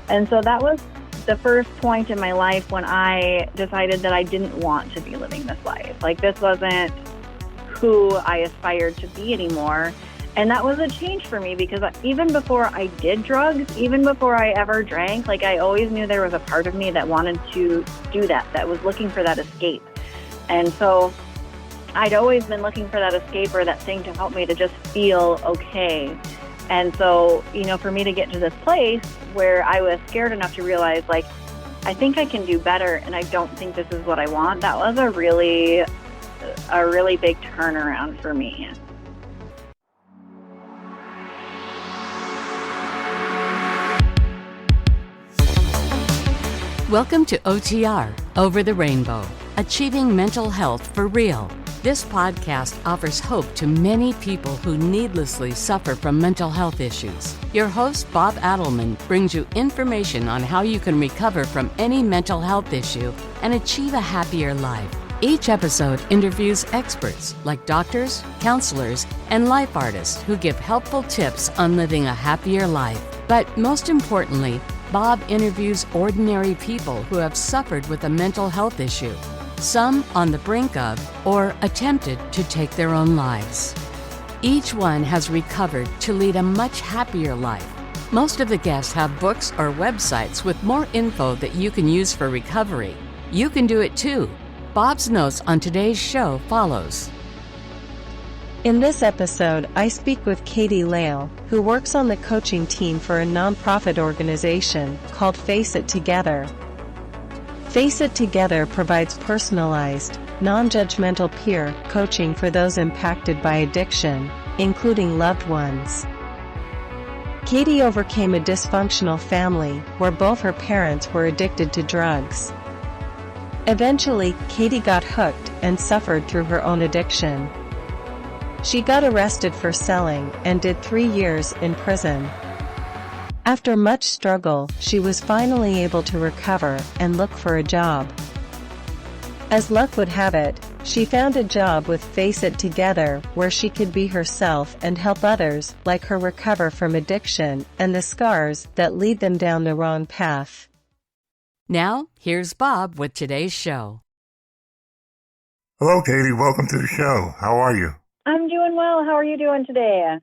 And so that was the first point in my life when I decided that I didn't want to be living this life. Like, this wasn't who I aspired to be anymore. And that was a change for me, because even before I did drugs, even before I ever drank, like, I always knew there was a part of me that wanted to do that was looking for that escape. And so I'd always been looking for that escape or that thing to help me to just feel okay. And so, for me to get to this place where I was scared enough to realize, like, I think I can do better, and I don't think this is what I want, that was a really big turnaround for me. Welcome to OTR, Over the Rainbow, Achieving Mental Health for Real. This podcast offers hope to many people who needlessly suffer from mental health issues. Your host, Bob Adelman, brings you information on how you can recover from any mental health issue and achieve a happier life. Each episode interviews experts like doctors, counselors, and life artists who give helpful tips on living a happier life. But most importantly, Bob interviews ordinary people who have suffered with a mental health issue, some on the brink of or attempted to take their own lives. Each one has recovered to lead a much happier life. Most of the guests have books or websites with more info that you can use for recovery. You can do it too. Bob's notes on today's show follows. In this episode, I speak with Kattie Lail, who works on the coaching team for a nonprofit organization called Face It Together. Face It Together provides personalized, non-judgmental peer coaching for those impacted by addiction, including loved ones. Kattie overcame a dysfunctional family where both her parents were addicted to drugs. Eventually, Kattie got hooked and suffered through her own addiction. She got arrested for selling and did 3 years in prison. After much struggle, she was finally able to recover and look for a job. As luck would have it, she found a job with Face It Together where she could be herself and help others like her recover from addiction and the scars that lead them down the wrong path. Now, here's Bob with today's show. Hello, Katie. Welcome to the show. How are you? I'm doing well. How are you doing today?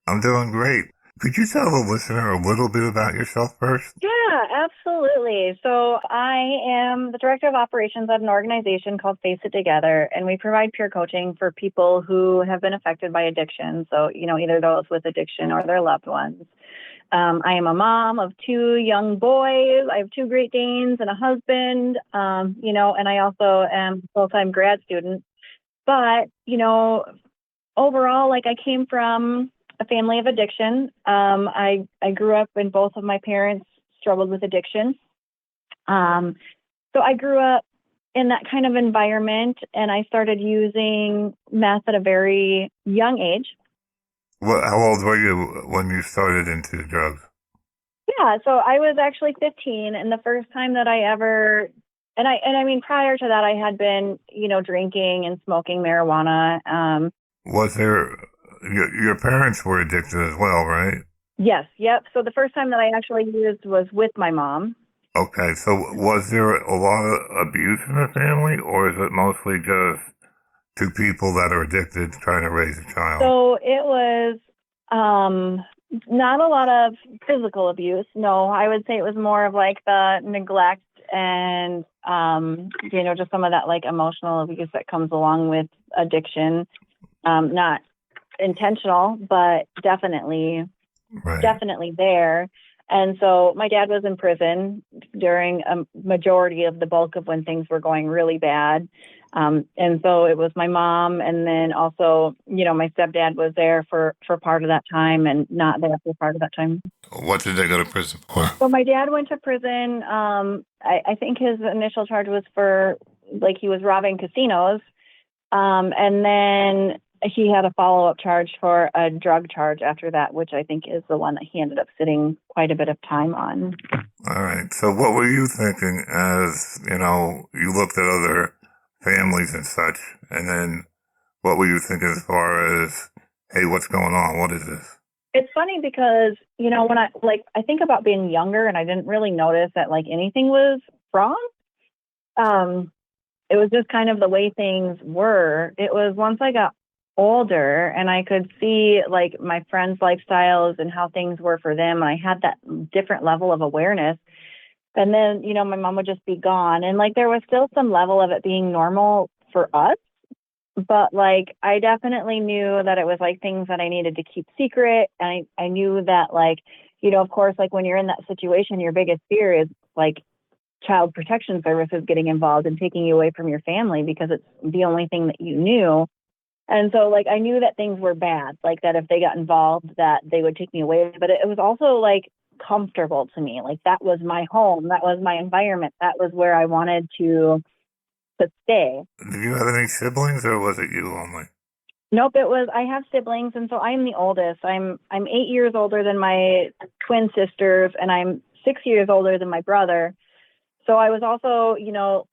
I'm doing great. Could you tell the listener a little bit about yourself first? Yeah, absolutely. So I am the director of operations at an organization called Face It Together, and we provide peer coaching for people who have been affected by addiction. So, either those with addiction or their loved ones. I am a mom of 2 young boys. I have 2 Great Danes and a husband, and I also am a full-time grad student. But, overall, like, I came from a family of addiction. I grew up and both of my parents struggled with addiction. So I grew up in that kind of environment, and I started using meth at a very young age. Well, how old were you when you started into drugs? Yeah, so I was actually 15, and the first time that I ever, and I mean, prior to that, I had been, drinking and smoking marijuana. Was there, your parents were addicted as well, right? Yes, yep. So the first time that I actually used was with my mom. Okay, so was there a lot of abuse in the family, or is it mostly just 2 people that are addicted trying to raise a child? So it was not a lot of physical abuse. No, I would say it was more of like the neglect and, just some of that like emotional abuse that comes along with addiction. Not intentional, but definitely there. And so my dad was in prison during a majority of the bulk of when things were going really bad. And so it was my mom, and then also, my stepdad was there for part of that time and not there for part of that time. What did they go to prison for? So my dad went to prison. I think his initial charge was for, like, he was robbing casinos. And then he had a follow-up charge for a drug charge after that, which I think is the one that he ended up sitting quite a bit of time on. All right. So what were you thinking as, you looked at other families and such, and then what were you thinking as far as, hey, what's going on? What is this? It's funny because, when I think about being younger and I didn't really notice that like anything was wrong. Um, it was just kind of the way things were. It was once I got older and I could see like my friends' lifestyles and how things were for them. And I had that different level of awareness. And then, my mom would just be gone. And like there was still some level of it being normal for us. But like I definitely knew that it was like things that I needed to keep secret. And I knew that like, of course, like when you're in that situation, your biggest fear is like child protection services getting involved and taking you away from your family because it's the only thing that you knew. And so like I knew that things were bad, like that if they got involved that they would take me away. But it was also like comfortable to me. Like that was my home, that was my environment, that was where I wanted to stay. Did you have any siblings, or was it you only? Nope, I have siblings, and so I'm the oldest. I'm 8 years older than my twin sisters, and I'm 6 years older than my brother. So I was also,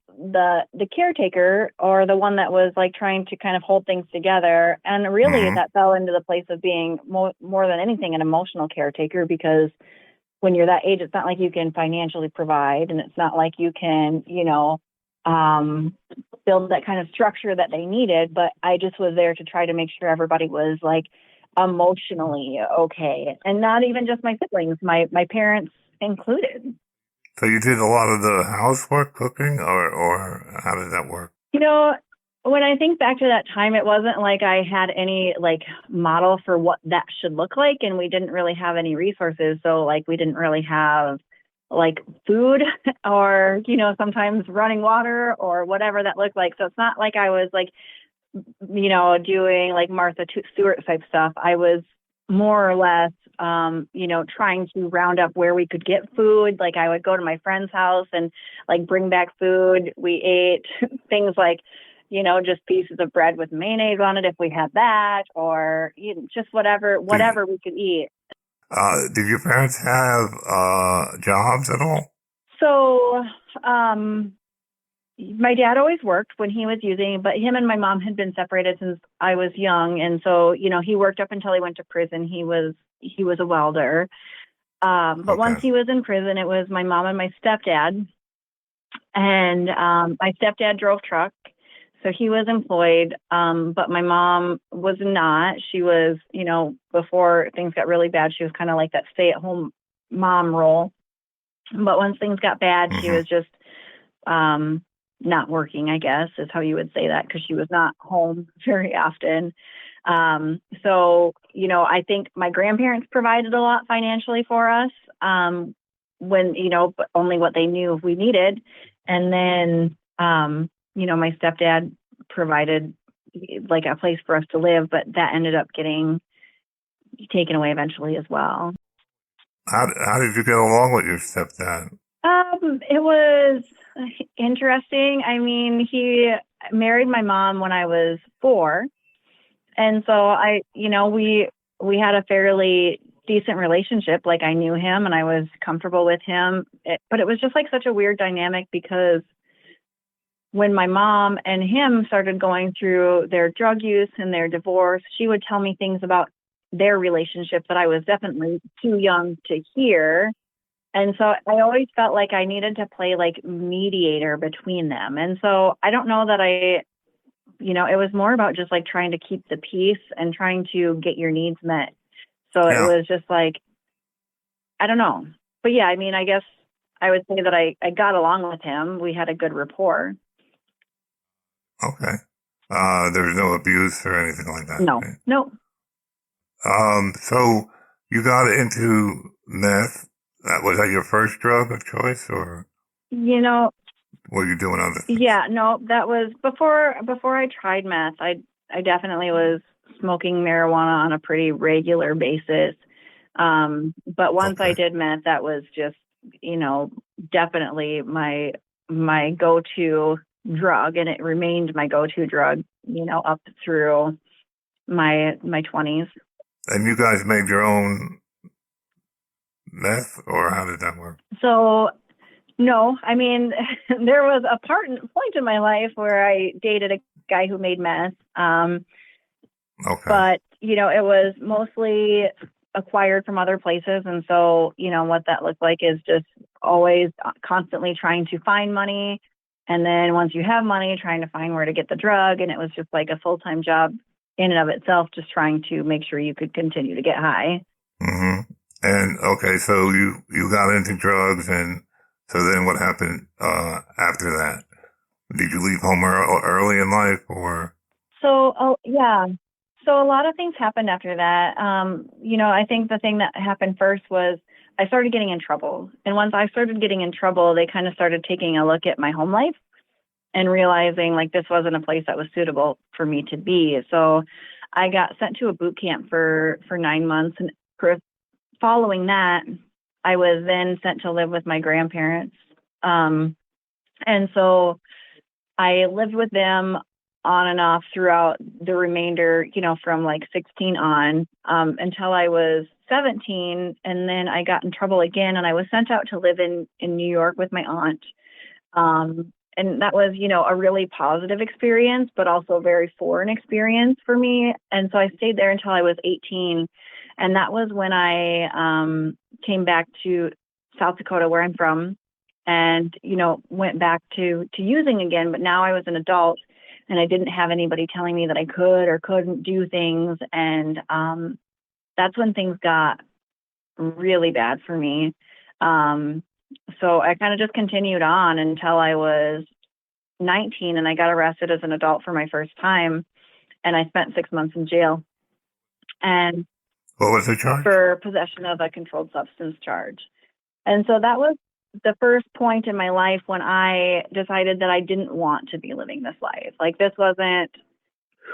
the caretaker, or the one that was like trying to kind of hold things together. And really that fell into the place of being more than anything an emotional caretaker, because when you're that age, it's not like you can financially provide, and it's not like you can, build that kind of structure that they needed. But I just was there to try to make sure everybody was like emotionally okay, and not even just my siblings, my parents included. So you did a lot of the housework, cooking, or how did that work? When I think back to that time, it wasn't like I had any like model for what that should look like, and we didn't really have any resources. So like we didn't really have like food or, sometimes running water or whatever that looked like. So it's not like I was like, doing like Martha Stewart type stuff. I was more or less, trying to round up where we could get food. Like I would go to my friend's house and like bring back food. We ate things like, just pieces of bread with mayonnaise on it if we had that, or just whatever we could eat. Did your parents have jobs at all? So, my dad always worked when he was using, but him and my mom had been separated since I was young. And so, he worked up until he went to prison. He was a welder. But once he was in prison, it was my mom and my stepdad. And my stepdad drove truck, so he was employed. But my mom was not. She was, before things got really bad, she was kind of like that stay-at-home mom role. But once things got bad, she was just not working, I guess, is how you would say that, because she was not home very often. So, I think my grandparents provided a lot financially for us when, but only what they knew we needed. And then, my stepdad provided like a place for us to live, but that ended up getting taken away eventually as well. How did you get along with your stepdad? It was interesting. I mean, he married my mom when I was 4. And so we had a fairly decent relationship. Like I knew him and I was comfortable with him. But it was just like such a weird dynamic, because when my mom and him started going through their drug use and their divorce, she would tell me things about their relationship that I was definitely too young to hear. And so I always felt like I needed to play like mediator between them. And so I don't know that it was more about just like trying to keep the peace and trying to get your needs met. So it was just like, I don't know. But yeah, I mean, I guess I would say that I got along with him. We had a good rapport. Okay. There's no abuse or anything like that? No, right? no. So you got into meth. Was that your first drug of choice, or were you doing other things? Yeah, no, that was before I tried meth. I definitely was smoking marijuana on a pretty regular basis. But once I did meth, that was just, definitely my go-to drug, and it remained my go-to drug, up through my 20s. And you guys made your own meth, or how did that work? So, no, I mean, there was a point in my life where I dated a guy who made meth. But, it was mostly acquired from other places. And so, what that looked like is just always constantly trying to find money. And then once you have money, trying to find where to get the drug. And it was just like a full-time job in and of itself, just trying to make sure you could continue to get high. Mm-hmm. And okay, so you got into drugs, and so then what happened after that? Did you leave home early in life, or? So, yeah. So a lot of things happened after that. I think the thing that happened first was I started getting in trouble. And once I started getting in trouble, they kind of started taking a look at my home life and realizing like this wasn't a place that was suitable for me to be. So I got sent to a boot camp for 9 months. And following that, I was then sent to live with my grandparents. And so I lived with them on and off throughout the remainder, from like 16 on, until I was 17. And then I got in trouble again, and I was sent out to live in New York with my aunt. And that was, a really positive experience, but also a very foreign experience for me. And so I stayed there until I was 18. And that was when I came back to South Dakota, where I'm from, and, went back to using again. But now I was an adult, and I didn't have anybody telling me that I could or couldn't do things. And that's when things got really bad for me. So I kind of just continued on until I was 19, and I got arrested as an adult for my first time. And I spent 6 months in jail. And What was the charge? For possession of a controlled substance charge. And so that was the first point in my life when I decided that I didn't want to be living this life. Like, this wasn't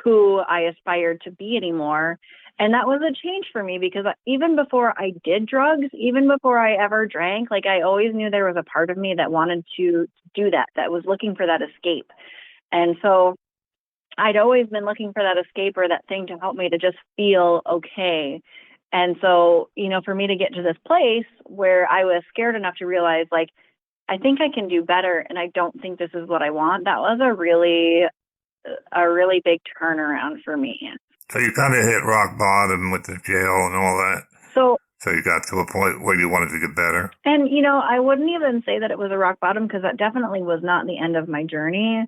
who I aspired to be anymore. And that was a change for me, because even before I did drugs, even before I ever drank, like, I always knew there was a part of me that wanted to do that was looking for that escape. And so I'd always been looking for that escape or that thing to help me to just feel okay. And so, for me to get to this place where I was scared enough to realize, like, I think I can do better, and I don't think this is what I want, that was a really big turnaround for me. So you kind of hit rock bottom with the jail and all that. So you got to a point where you wanted to get better. And, I wouldn't even say that it was a rock bottom, because that definitely was not the end of my journey.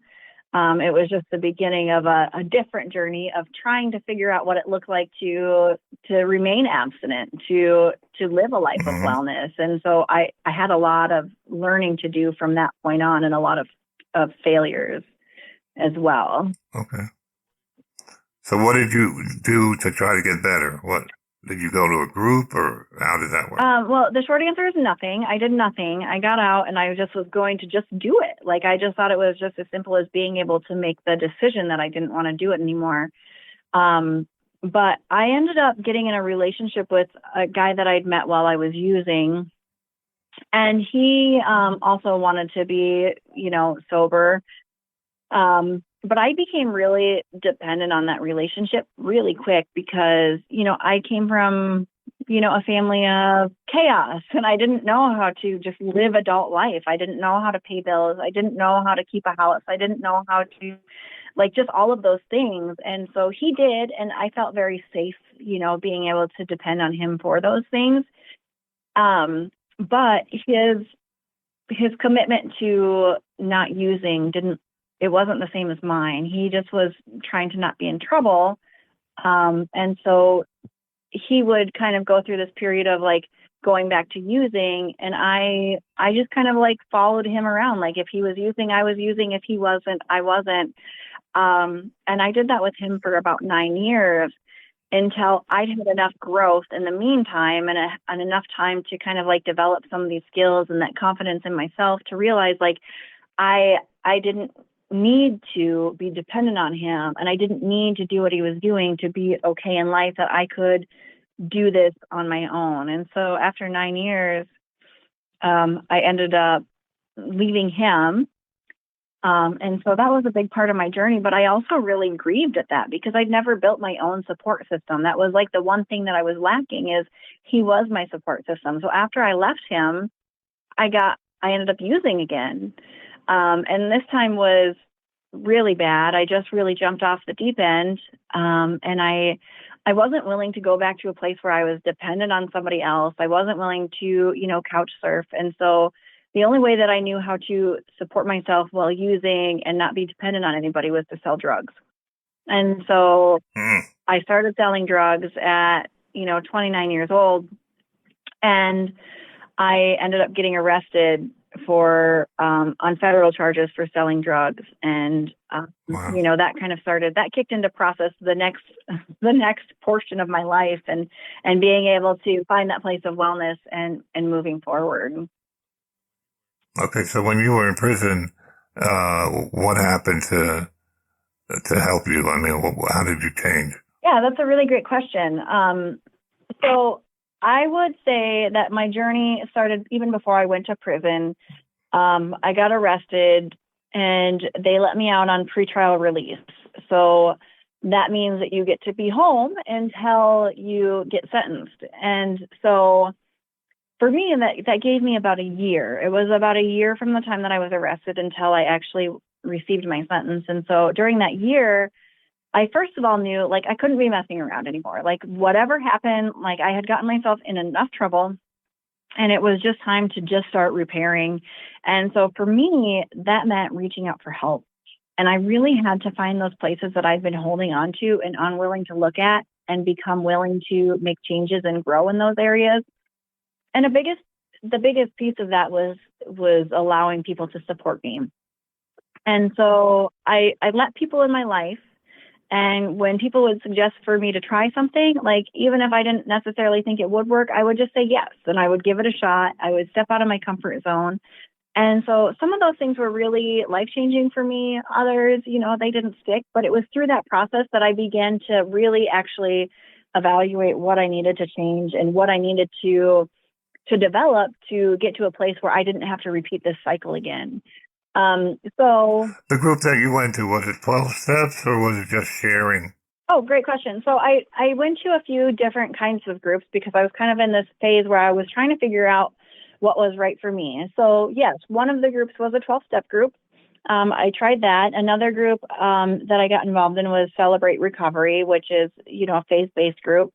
It was just the beginning of a different journey of trying to figure out what it looked like to remain abstinent, to live a life of wellness. And so I had a lot of learning to do from that point on, and a lot of failures as well. Okay. So what did you do to try to get better? What did you go to a group, or how did that work? Well, the short answer is nothing. I did nothing. I got out, and I just was going to just do it. Like, I just thought it was just as simple as being able to make the decision that I didn't want to do it anymore. But I ended up getting in a relationship with a guy that I'd met while I was using. And he also wanted to be, sober. But I became really dependent on that relationship really quick, because, I came from, a family of chaos, and I didn't know how to just live adult life. I didn't know how to pay bills. I didn't know how to keep a house. I didn't know how to, just all of those things. And so he did, and I felt very safe, being able to depend on him for those things. But his commitment to not using it wasn't the same as mine. He just was trying to not be in trouble. And so he would kind of go through this period of going back to using. And I just kind of followed him around. Like, if he was using, I was using. If he wasn't, I wasn't. And I did that with him for about 9 years, until I'd had enough growth in the meantime, and enough time to kind of develop some of these skills and that confidence in myself to realize I didn't need to be dependent on him, and I didn't need to do what he was doing to be okay in life, that I could do this on my own. And so after 9 years, I ended up leaving him. And so that was a big part of my journey, but I also really grieved at that, because I'd never built my own support system. That was the one thing that I was lacking, is he was my support system. So after I left him, I ended up using again. And this time was really bad. I just really jumped off the deep end. And I I wasn't willing to go back to a place where I was dependent on somebody else. I wasn't willing to, couch surf. And so the only way that I knew how to support myself while using and not be dependent on anybody was to sell drugs. And so I started selling drugs at, 29 years old. And I ended up getting arrested for on federal charges for selling drugs, and Wow. that kind of that kicked into process the next portion of my life, and being able to find that place of wellness and moving forward. Okay, so when you were in prison, what happened to help you? I mean, how did you change? Yeah, that's a really great question. So I would say that my journey started even before I went to prison. I got arrested and they let me out on pretrial release. So that means that you get to be home until you get sentenced. And so for me, that gave me about a year. It was about a year from the time that I was arrested until I actually received my sentence. And so during that year, I first of all knew like I couldn't be messing around anymore. Like whatever happened, like I had gotten myself in enough trouble and it was just time to just start repairing. And so for me, that meant reaching out for help. And I really had to find those places that I've been holding on to and unwilling to look at and become willing to make changes and grow in those areas. And the biggest piece of that was allowing people to support me. And so I let people in my life. And when people would suggest for me to try something, like even if I didn't necessarily think it would work, I would just say yes. And I would give it a shot. I would step out of my comfort zone. And so some of those things were really life-changing for me. Others, they didn't stick. But it was through that process that I began to really actually evaluate what I needed to change and what I needed to develop to get to a place where I didn't have to repeat this cycle again. So The group that you went to, was it 12 steps or was it just sharing? Oh, great question. So I went to a few different kinds of groups because I was kind of in this phase where I was trying to figure out what was right for me. So yes, one of the groups was a 12-step group. I tried that. Another group that I got involved in was Celebrate Recovery, which is, a faith-based group.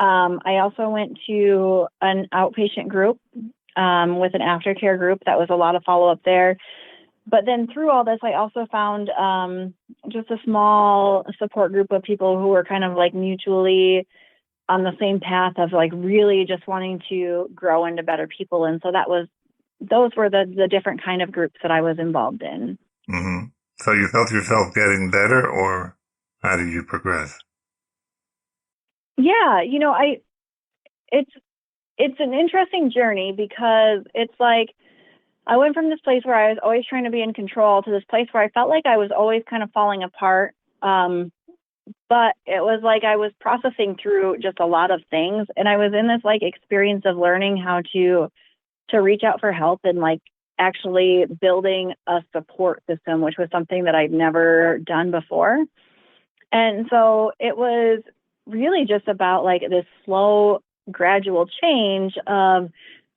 I also went to an outpatient group with an aftercare group. That was a lot of follow-up there. But then through all this, I also found just a small support group of people who were kind of like mutually on the same path of like really just wanting to grow into better people. And so those were the different kind of groups that I was involved in. Mm-hmm. So you felt yourself getting better, or how did you progress? Yeah, it's an interesting journey because it's like I went from this place where I was always trying to be in control to this place where I felt like I was always kind of falling apart. But it was like I was processing through just a lot of things. And I was in this like experience of learning how to reach out for help and like actually building a support system, which was something that I'd never done before. And so it was really just about like this slow, gradual change of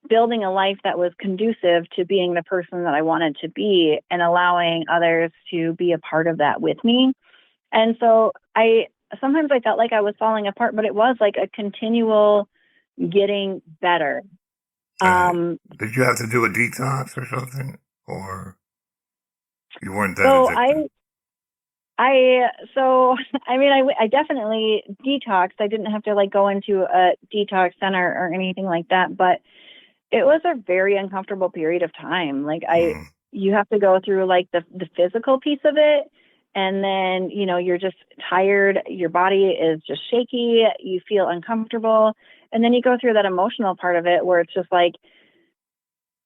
building a life that was conducive to being the person that I wanted to be and allowing others to be a part of that with me. And so sometimes I felt like I was falling apart, but it was like a continual getting better. Did you have to do a detox or something, or you weren't that addicted? I definitely detoxed. I didn't have to like go into a detox center or anything like that, but it was a very uncomfortable period of time. Like you have to go through like the physical piece of it. And then, you're just tired. Your body is just shaky. You feel uncomfortable. And then you go through that emotional part of it where it's just like,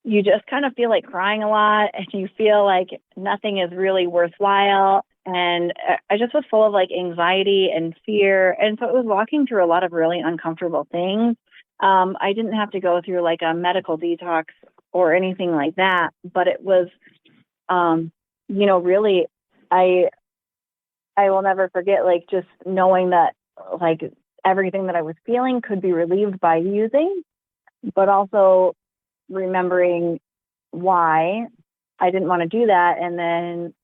you just kind of feel like crying a lot and you feel like nothing is really worthwhile. And I just was full of like anxiety and fear. And so it was walking through a lot of really uncomfortable things. I didn't have to go through like a medical detox or anything like that, but it was, really, I will never forget, like, just knowing that, like, everything that I was feeling could be relieved by using, but also remembering why I didn't want to do that. And then,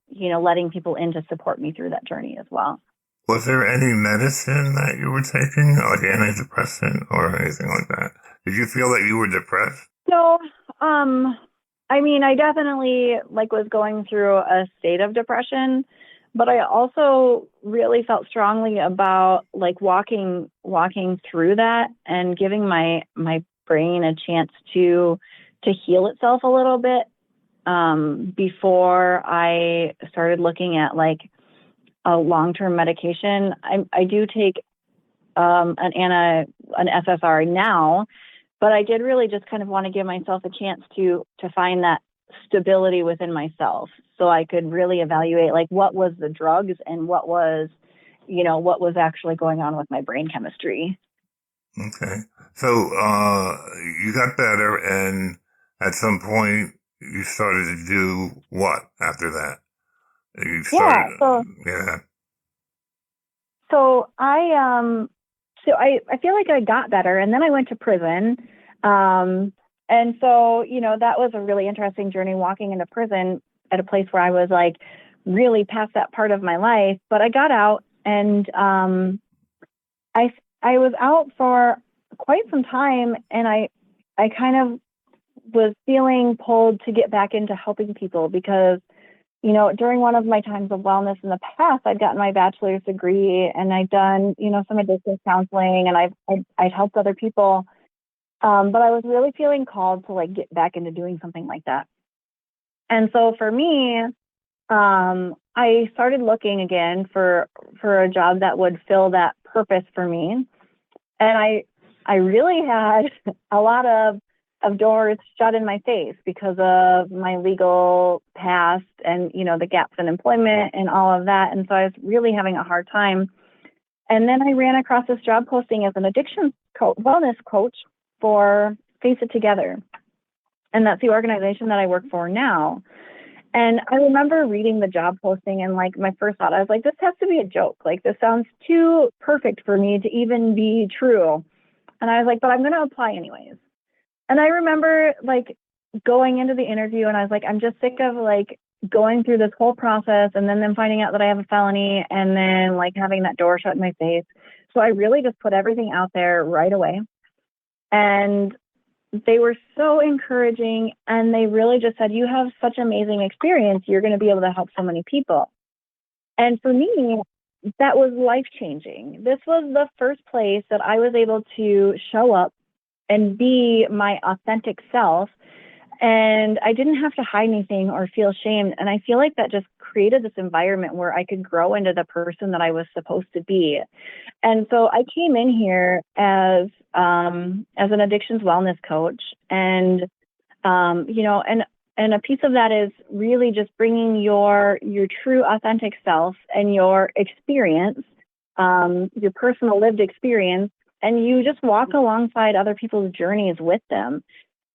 letting people in to support me through that journey as well. Was there any medicine that you were taking, like antidepressant or anything like that? Did you feel that you were depressed? So, I mean, I definitely like was going through a state of depression, but I also really felt strongly about like walking through that and giving my brain a chance to heal itself a little bit before I started looking at like a long-term medication. I do take an SSRI now, but I did really just kind of want to give myself a chance to find that stability within myself, so I could really evaluate like what was the drugs and what was actually going on with my brain chemistry. Okay. So, you got better, and at some point you started to do what after that? You Yeah. started, So yeah. so I feel like I got better, and then I went to prison. And so, that was a really interesting journey walking into prison at a place where I was like really past that part of my life. But I got out, and I was out for quite some time, and I kind of was feeling pulled to get back into helping people because, during one of my times of wellness in the past, I'd gotten my bachelor's degree and I'd done, some addiction counseling, and I'd helped other people. But I was really feeling called to like get back into doing something like that. And so for me, I started looking again for a job that would fill that purpose for me. And I really had a lot of doors shut in my face because of my legal past and, the gaps in employment and all of that. And so I was really having a hard time. And then I ran across this job posting as an addiction wellness coach for Face It Together. And that's the organization that I work for now. And I remember reading the job posting, and like my first thought, I was like, this has to be a joke. Like, this sounds too perfect for me to even be true. And I was like, but I'm going to apply anyways. And I remember like going into the interview, and I was like, I'm just sick of like going through this whole process and then finding out that I have a felony and then like having that door shut in my face. So I really just put everything out there right away. And they were so encouraging, and they really just said, you have such amazing experience. You're going to be able to help so many people. And for me, that was life-changing. This was the first place that I was able to show up and be my authentic self. And I didn't have to hide anything or feel shamed. And I feel like that just created this environment where I could grow into the person that I was supposed to be. And so I came in here as an addictions wellness coach, and and a piece of that is really just bringing your true authentic self and your experience, your personal lived experience, and you just walk alongside other people's journeys with them.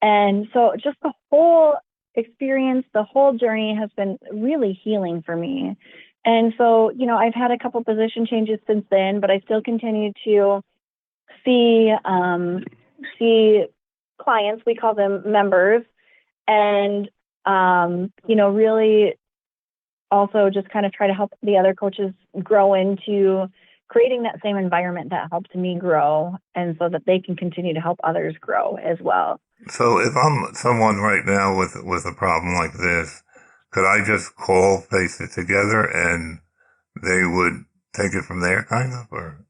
And so just the whole experience, the whole journey has been really healing for me. And so, I've had a couple position changes since then, but I still continue to see clients, we call them members, and, really also just kind of try to help the other coaches grow into creating that same environment that helped me grow, and so that they can continue to help others grow as well. So if I'm someone right now with a problem like this, could I just call Face It Together and they would take it from there, kind of, or?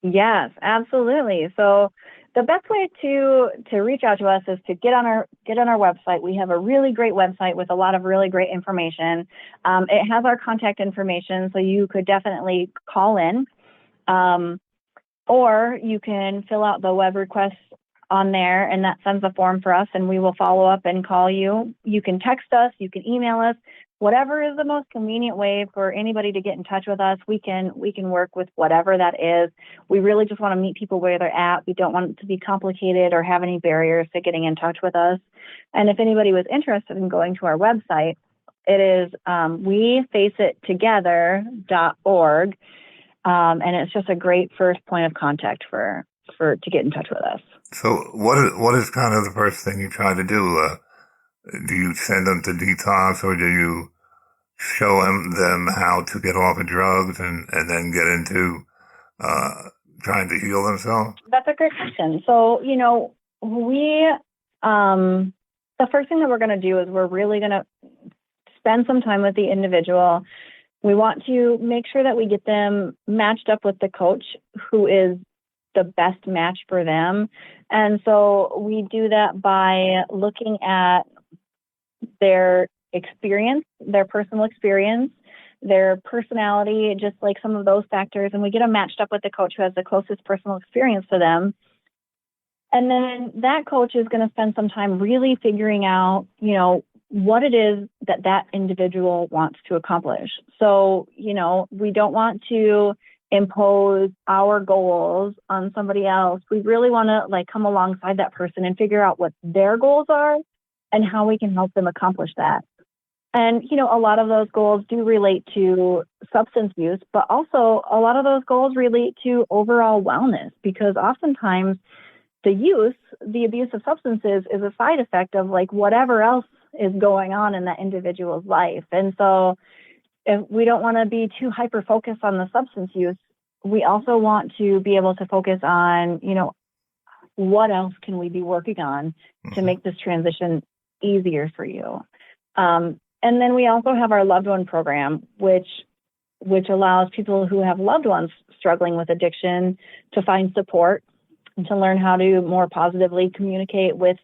Yes, absolutely. So the best way to reach out to us is to get on our website. We have a really great website with a lot of really great information. It has our contact information, so you could definitely call in, or you can fill out the web request on there, and that sends a form for us, and we will follow up and call you. You can text us, you can email us, whatever is the most convenient way for anybody to get in touch with us. We can work with whatever that is. We really just want to meet people where they're at. We don't want it to be complicated or have any barriers to getting in touch with us. And if anybody was interested in going to our website, it is wefaceit.org, and it's just a great first point of contact for to get in touch with us. So what is kind of the first thing you try to do? Do you send them to detox, or do you show them how to get off of drugs and then get into trying to heal themselves? That's a great question. So, the first thing that we're going to do is we're really going to spend some time with the individual. We want to make sure that we get them matched up with the coach who is the best match for them. And so we do that by looking at their experience, their personal experience, their personality, just like some of those factors. And we get them matched up with the coach who has the closest personal experience to them. And then that coach is going to spend some time really figuring out, what it is that individual wants to accomplish. So, we don't want to impose our goals on somebody else. We really want to come alongside that person and figure out what their goals are and how we can help them accomplish that. And, a lot of those goals do relate to substance use, but also a lot of those goals relate to overall wellness, because oftentimes the abuse of substances is a side effect of whatever else is going on in that individual's life. And so if we don't want to be too hyper focused on the substance use, we also want to be able to focus on, what else can we be working on to make this transition easier for you. And then we also have our loved one program, which allows people who have loved ones struggling with addiction to find support and to learn how to more positively communicate with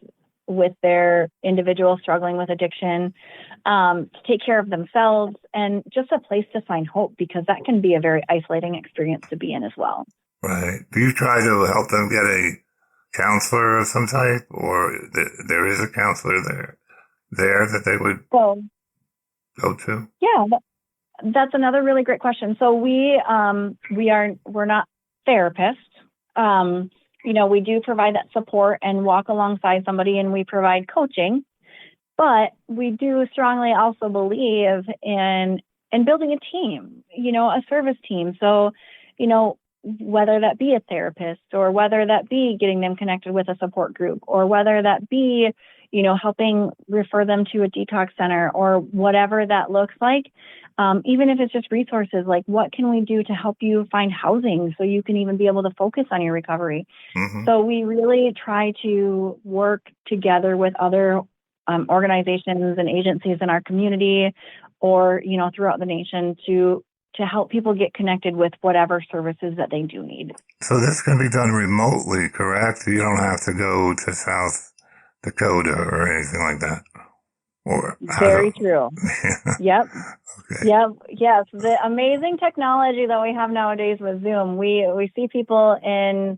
their individual struggling with addiction, to take care of themselves, and just a place to find hope, because that can be a very isolating experience to be in as well. Right. Do you try to help them get a counselor of some type, or there is a counselor there that they would go to? Yeah, that's another really great question. So we're not therapists. We do provide that support and walk alongside somebody, and we provide coaching, but we do strongly also believe in building a team, a service team. So, whether that be a therapist, or whether that be getting them connected with a support group, or whether that be, helping refer them to a detox center, or whatever that looks like. Even if it's just resources, like what can we do to help you find housing so you can even be able to focus on your recovery? Mm-hmm. So we really try to work together with other organizations and agencies in our community, or, throughout the nation to help people get connected with whatever services that they do need. So this can be done remotely, correct? You don't have to go to South Dakota or anything like that. Very true. Yep. Okay. Yep. Yes. The amazing technology that we have nowadays with Zoom. We've seen people in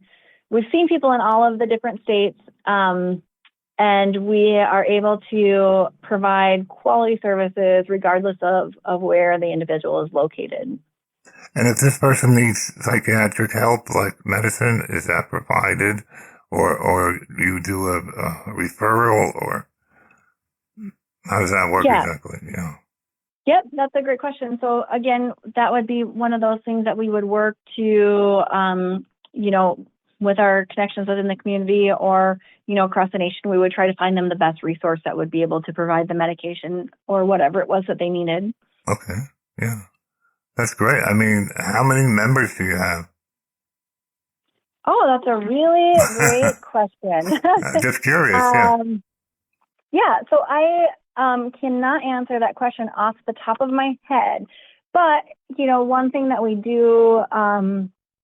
all of the different states, and we are able to provide quality services regardless of where the individual is located. And if this person needs psychiatric help, like medicine, is that provided, or you do a referral, or how does that work exactly? Yeah. Yep, that's a great question. So again, that would be one of those things that we would work to, with our connections within the community, or, across the nation, we would try to find them the best resource that would be able to provide the medication or whatever it was that they needed. Okay. Yeah. That's great. I mean, how many members do you have? Oh, that's a really great question. Just curious. Yeah. So I cannot answer that question off the top of my head, but one thing that we do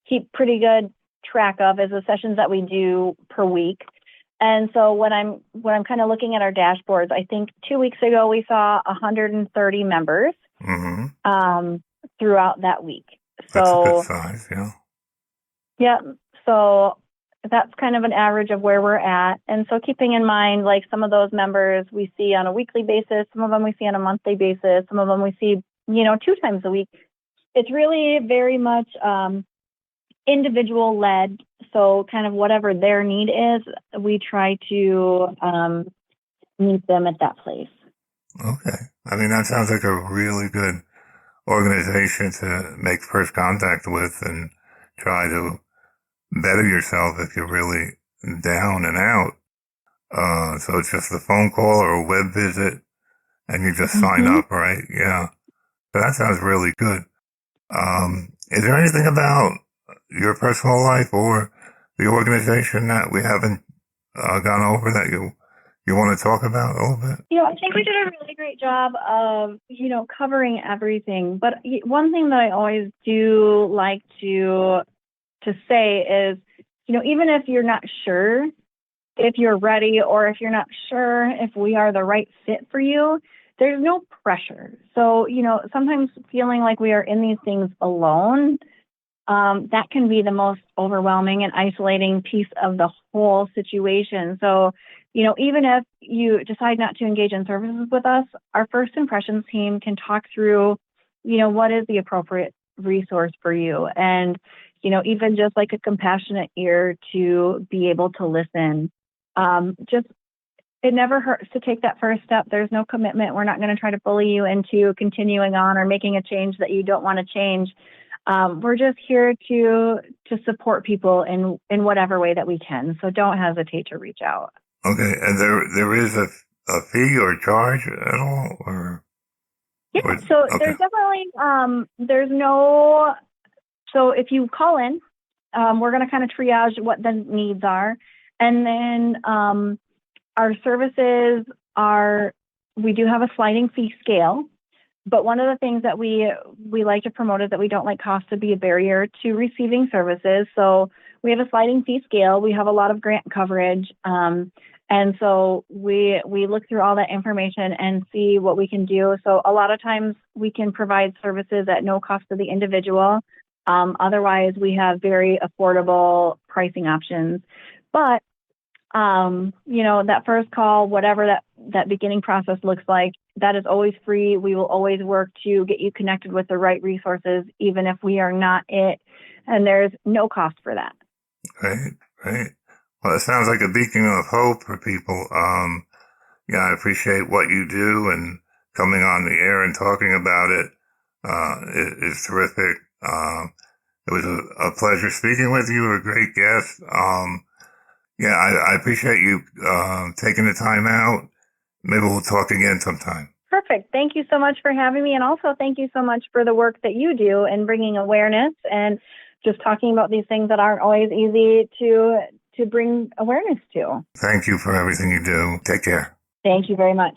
keep pretty good track of is the sessions that we do per week. And so when I'm kind of looking at our dashboards, I think 2 weeks ago we saw 130 members throughout that week. So that's a good size, yeah. Yeah. So that's kind of an average of where we're at. And so keeping in mind, some of those members we see on a weekly basis, some of them we see on a monthly basis, some of them we see, 2 times a week. It's really very much individual led. So kind of whatever their need is, we try to meet them at that place. Okay. I mean, that sounds like a really good organization to make first contact with and try to better yourself if you're really down and out. So it's just a phone call or a web visit, and you just sign up, right? Yeah. So that sounds really good. Is there anything about your personal life or the organization that we haven't gone over that you want to talk about a little bit? I think we did a really great job of, covering everything. But one thing that I always do like to say is, even if you're not sure if you're ready or if you're not sure if we are the right fit for you, there's no pressure. So, sometimes feeling like we are in these things alone, that can be the most overwhelming and isolating piece of the whole situation. So, even if you decide not to engage in services with us, our first impressions team can talk through, what is the appropriate resource for you. And, even just like a compassionate ear to be able to listen. It never hurts to take that first step. There's no commitment. We're not going to try to bully you into continuing on or making a change that you don't want to change. We're just here to support people in whatever way that we can. So don't hesitate to reach out. Okay, and there is a fee or charge at all, or? Yeah, so okay. There's definitely there's no. So if you call in, we're going to kind of triage what the needs are, and then our services we do have a sliding fee scale. But one of the things that we like to promote is that we don't like cost to be a barrier to receiving services. So we have a sliding fee scale. We have a lot of grant coverage. And so we look through all that information and see what we can do. So a lot of times we can provide services at no cost to the individual. Otherwise, we have very affordable pricing options. But that first call, whatever that beginning process looks like, that is always free. We will always work to get you connected with the right resources, even if we are not it. And there's no cost for that. Right. Well, it sounds like a beacon of hope for people. I appreciate what you do, and coming on the air and talking about it is terrific. It was a pleasure speaking with you. You're a great guest. I appreciate you taking the time out. Maybe we'll talk again sometime. Perfect. Thank you so much for having me. And also thank you so much for the work that you do in bringing awareness and just talking about these things that aren't always easy to bring awareness to. Thank you for everything you do. Take care. Thank you very much.